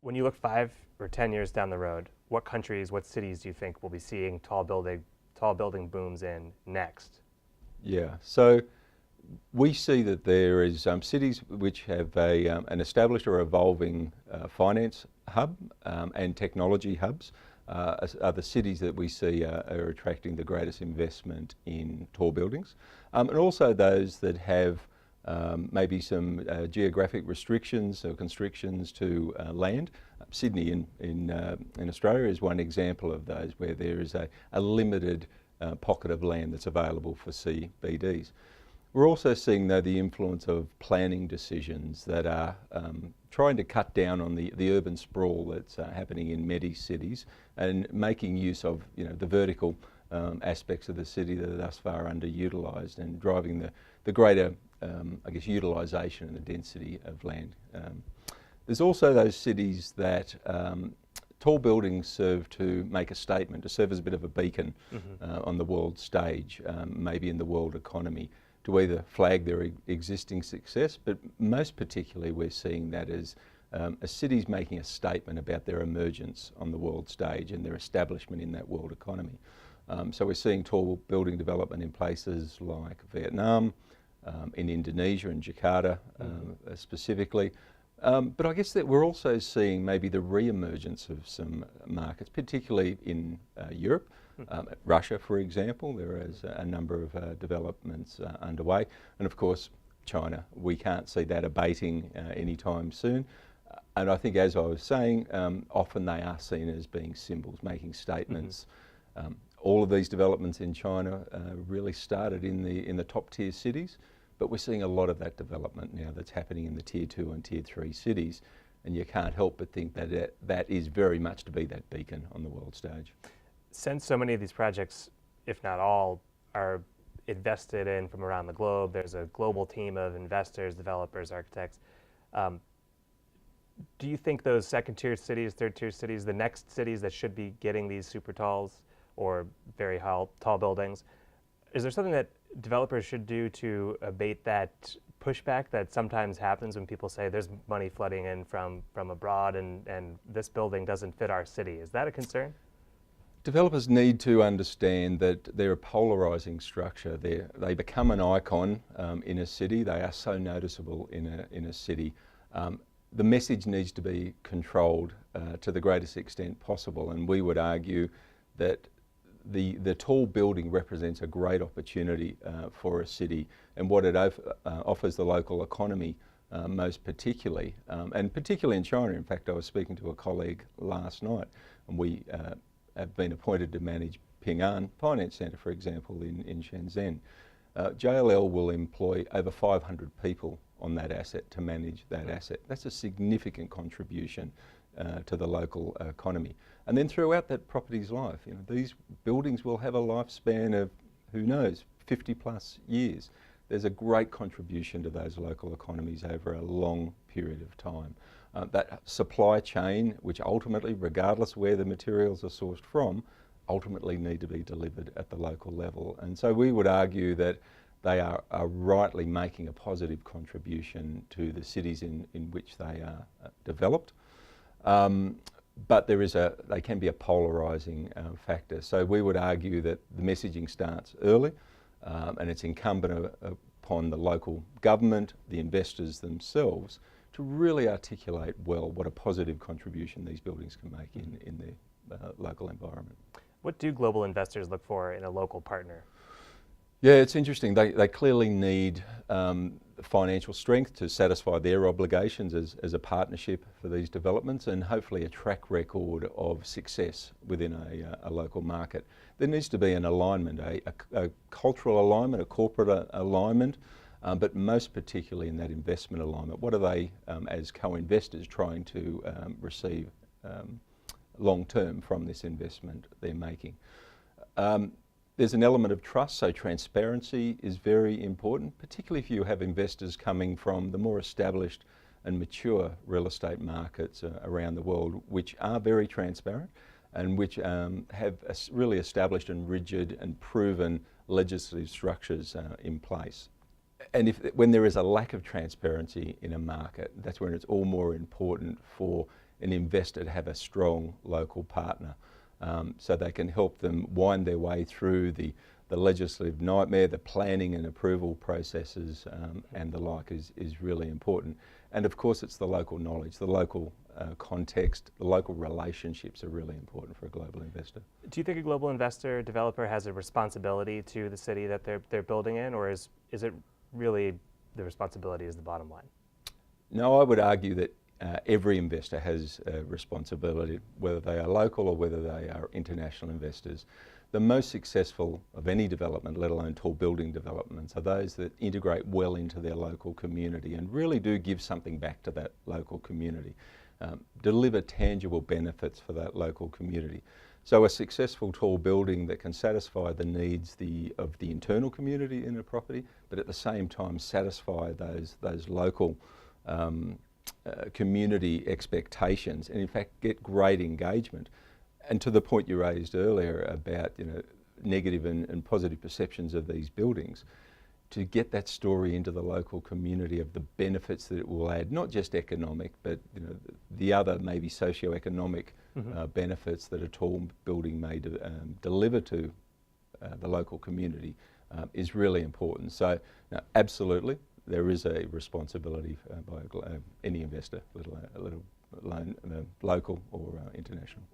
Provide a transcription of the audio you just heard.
When you look 5 or 10 years down the road, what countries, what cities do you think will be seeing tall building booms in next? Yeah, so we see that there is cities which have an established or evolving finance hub and technology hubs are the cities that we see are attracting the greatest investment in tall buildings, and also those that have maybe some geographic restrictions or constrictions to land. Sydney in Australia is one example of those, where there is a limited pocket of land that's available for CBDs. We're also seeing, though, the influence of planning decisions that are trying to cut down on the urban sprawl that's happening in many cities, and making use of the vertical aspects of the city that are thus far underutilised, and driving the greater I guess utilisation and the density of land. There's also those cities that tall buildings serve to make a statement, to serve as a bit of a beacon on the world stage, maybe in the world economy, to either flag their existing success, but most particularly we're seeing that as cities making a statement about their emergence on the world stage and their establishment in that world economy. So we're seeing tall building development in places like Vietnam, in Indonesia and Jakarta specifically. But I guess that we're also seeing maybe the re-emergence of some markets, particularly in Europe. Russia, for example, there is a number of developments underway. And of course, China. We can't see that abating anytime soon. And I think, as I was saying, often they are seen as being symbols, making statements. All of these developments in China really started in the top tier cities, but we're seeing a lot of that development now that's happening in the tier 2 and tier 3 cities, and you can't help but think that that is very much to be that beacon on the world stage. Since so many of these projects, if not all, are invested in from around the globe, there's a global team of investors, developers, architects. Do you think those second tier cities, third tier cities, the next cities that should be getting these super talls or very tall buildings, is there something that developers should do to abate that pushback that sometimes happens when people say there's money flooding in from abroad and this building doesn't fit our city? Is that a concern? Developers need to understand that they're a polarising structure. They become an icon in a city. They are so noticeable in a city. The message needs to be controlled to the greatest extent possible, and we would argue that the tall building represents a great opportunity for a city, and what it offers the local economy most particularly, and particularly in China. In fact, I was speaking to a colleague last night, and we have been appointed to manage Ping An Finance Centre, for example, in Shenzhen. JLL will employ over 500 people on that asset to manage that asset. That's a significant contribution to the local economy. And then throughout that property's life, these buildings will have a lifespan of, who knows, 50 plus years. There's a great contribution to those local economies over a long period of time. That supply chain, which ultimately, regardless of where the materials are sourced from, ultimately need to be delivered at the local level. And so we would argue that they are rightly making a positive contribution to the cities in which they are developed. But they can be a polarising factor. So we would argue that the messaging starts early, and it's incumbent upon the local government, the investors themselves, to really articulate well what a positive contribution these buildings can make in their local environment. What do global investors look for in a local partner? Yeah, it's interesting. They clearly need financial strength to satisfy their obligations as a partnership for these developments, and hopefully a track record of success within a local market. There needs to be an alignment, a cultural alignment, a corporate alignment, but most particularly in that investment alignment. What are they, as co-investors, trying to receive long-term from this investment they're making? There's an element of trust, so transparency is very important, particularly if you have investors coming from the more established and mature real estate markets around the world, which are very transparent and which have really established and rigid and proven legislative structures in place. And when there is a lack of transparency in a market, that's when it's all more important for an investor to have a strong local partner, so they can help them wind their way through the legislative nightmare, the planning and approval processes, and the like is really important. And of course it's the local knowledge, the local context, the local relationships are really important for a global investor. Do you think a global investor, developer has a responsibility to the city that they're building in, or is it really the responsibility is the bottom line? No, I would argue that every investor has a responsibility, whether they are local or whether they are international investors. The most successful of any development, let alone tall building developments, are those that integrate well into their local community and really do give something back to that local community, deliver tangible benefits for that local community. So a successful tall building that can satisfy the needs of the internal community in a property, but at the same time satisfy those local community expectations, and in fact get great engagement. And to the point you raised earlier about negative and positive perceptions of these buildings, to get that story into the local community of the benefits that it will add, not just economic, but the other maybe socio-economic benefits that a tall building may deliver to the local community is really important. So absolutely, there is a responsibility by any investor, let alone local or international.